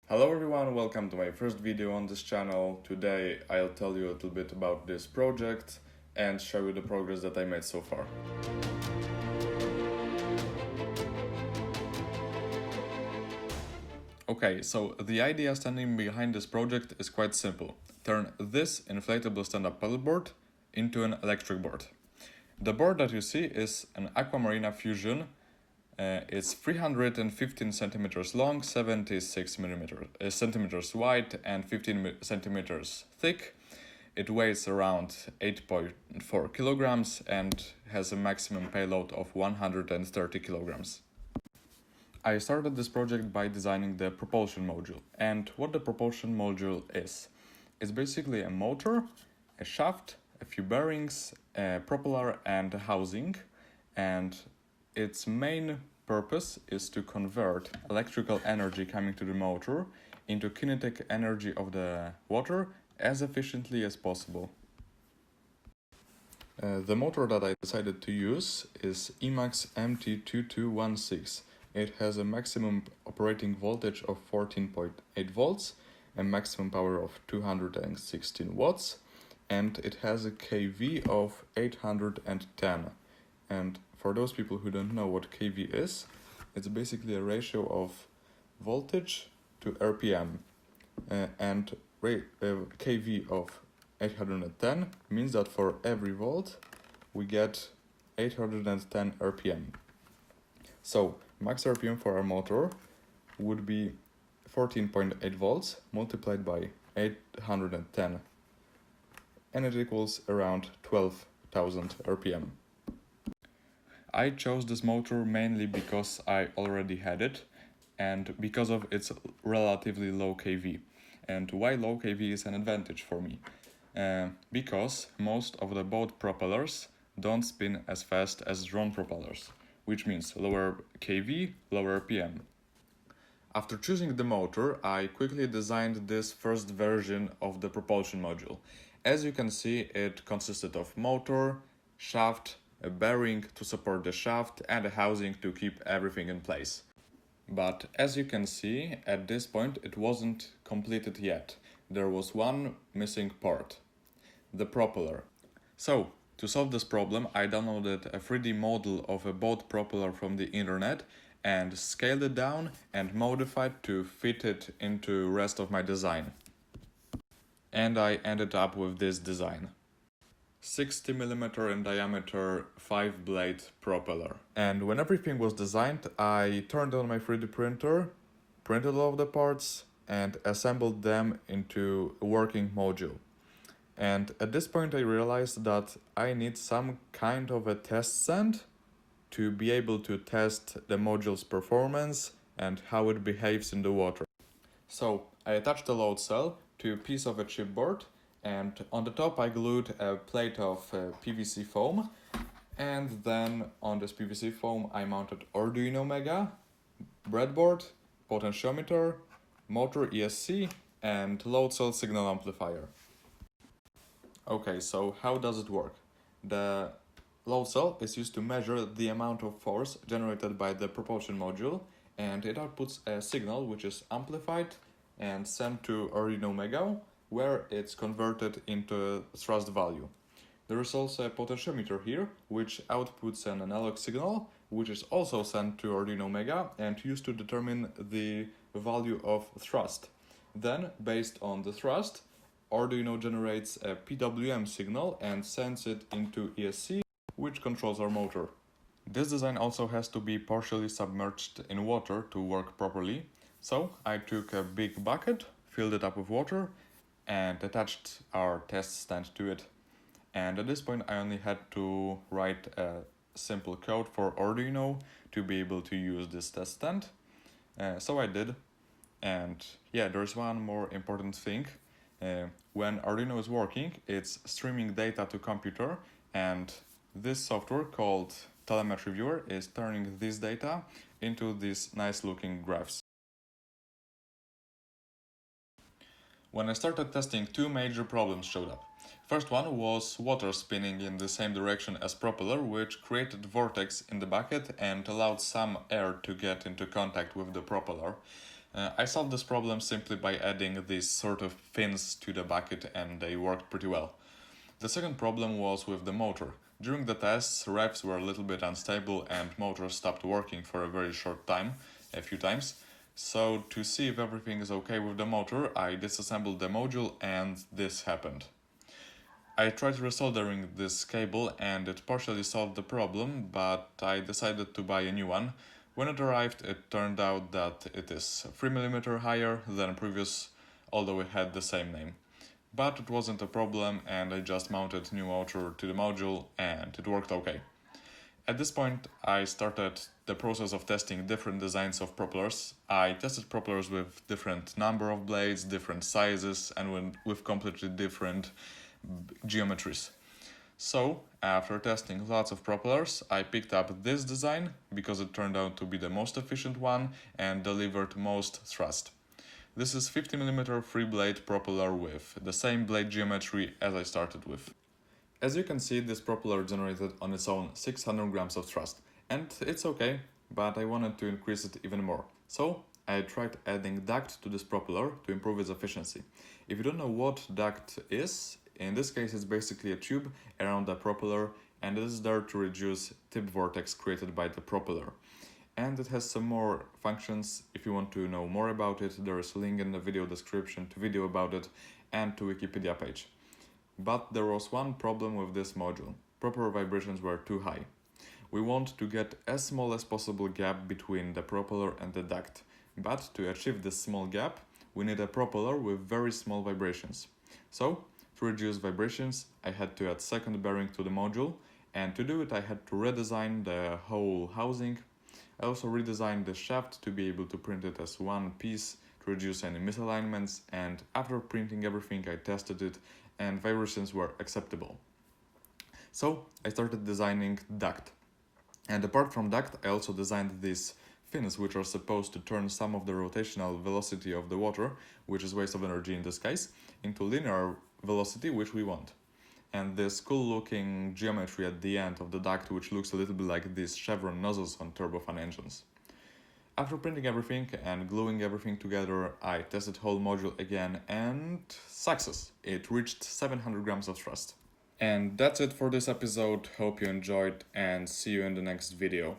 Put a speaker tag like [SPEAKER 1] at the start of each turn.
[SPEAKER 1] Hello everyone, welcome to my first video on this channel. Today I'll tell you a little bit about this project and show you the progress that I made so far. Okay, so the idea standing behind this project is quite simple. Turn this inflatable stand-up paddleboard into an electric board. The board that you see is an Aquamarina Fusion. It's 315 centimeters long, 76 centimeters wide, and 15 centimeters thick. It weighs around 8.4 kilograms and has a maximum payload of 130 kilograms. I started this project by designing the propulsion module. And what the propulsion module is, it's basically a motor, a shaft, a few bearings, a propeller, and a housing. And its main purpose is to convert electrical energy coming to the motor into kinetic energy of the water as efficiently as possible. The motor that I decided to use is Emax MT2216. It has a maximum operating voltage of 14.8 volts, a maximum power of 216 watts, and it has a kV of 810. And for those people who don't know what kV is, it's basically a ratio of voltage to RPM. And kV of 810 means that for every volt we get 810 RPM. So max RPM for our motor would be 14.8 volts multiplied by 810, and it equals around 12,000 RPM. I chose this motor mainly because I already had it and because of its relatively low kV. And why low kV is an advantage for me? Because most of the boat propellers don't spin as fast as drone propellers, which means lower kV, lower RPM. After choosing the motor, I quickly designed this first version of the propulsion module. As you can see, it consisted of motor, shaft, a bearing to support the shaft, and a housing to keep everything in place. But as you can see, at this point it wasn't completed yet. There was one missing part, the propeller. So, to solve this problem, I downloaded a 3D model of a boat propeller from the internet and scaled it down and modified to fit it into the rest of my design. And I ended up with this design. 60mm in diameter 5-blade propeller. And when everything was designed, I turned on my 3D printer, printed all of the parts, and assembled them into a working module. And at this point I realized that I need some kind of a test stand to be able to test the module's performance and how it behaves in the water. So I attached the load cell to a piece of a chipboard, and on the top I glued a plate of PVC foam, and then on this PVC foam I mounted Arduino Mega, breadboard, potentiometer, motor ESC, and load cell signal amplifier. Okay, so how does it work? The load cell is used to measure the amount of force generated by the propulsion module, and it outputs a signal which is amplified and sent to Arduino Mega, where it's converted into a thrust value. There is also a potentiometer here, which outputs an analog signal, which is also sent to Arduino Mega and used to determine the value of thrust. Then, based on the thrust, Arduino generates a PWM signal and sends it into ESC, which controls our motor. This design also has to be partially submerged in water to work properly. So I took a big bucket, filled it up with water, and attached our test stand to it. And at this point I only had to write a simple code for Arduino to be able to use this test stand. So I did. And yeah, there's one more important thing. When Arduino is working, it's streaming data to computer, and this software called Telemetry Viewer is turning this data into these nice looking graphs. When I started testing, two major problems showed up. First one was water spinning in the same direction as propeller, which created vortex in the bucket and allowed some air to get into contact with the propeller. I solved this problem simply by adding these sort of fins to the bucket, and they worked pretty well. The second problem was with the motor. During the tests, revs were a little bit unstable and motor stopped working for a very short time, a few times. So to see if everything is okay with the motor, I disassembled the module and this happened. I tried resoldering this cable and it partially solved the problem, but I decided to buy a new one. When it arrived, it turned out that it is 3mm higher than previous, although it had the same name. But it wasn't a problem and I just mounted new motor to the module and it worked okay. At this point, I started the process of testing different designs of propellers. I tested propellers with different number of blades, different sizes, and with completely different geometries. So, after testing lots of propellers, I picked up this design because it turned out to be the most efficient one and delivered most thrust. This is 50mm 3-blade propeller with the same blade geometry as I started with. As you can see, this propeller generated on its own 600 grams of thrust, and it's okay, but I wanted to increase it even more. So I tried adding duct to this propeller to improve its efficiency. If you don't know what duct is, in this case it's basically a tube around the propeller and it is there to reduce tip vortex created by the propeller. And it has some more functions. If you want to know more about it, there is a link in the video description to video about it and to Wikipedia page. But there was one problem with this module. Propeller vibrations were too high. We want to get as small as possible gap between the propeller and the duct. But to achieve this small gap, we need a propeller with very small vibrations. So, to reduce vibrations, I had to add second bearing to the module, and to do it I had to redesign the whole housing. I also redesigned the shaft to be able to print it as one piece to reduce any misalignments, and after printing everything I tested it and vibrations were acceptable. So I started designing duct. And apart from duct, I also designed these fins which are supposed to turn some of the rotational velocity of the water, which is waste of energy in this case, into linear velocity which we want. And this cool looking geometry at the end of the duct which looks a little bit like these chevron nozzles on turbofan engines. After printing everything and gluing everything together, I tested whole module again and success! It reached 700 grams of thrust. And that's it for this episode. Hope you enjoyed and see you in the next video.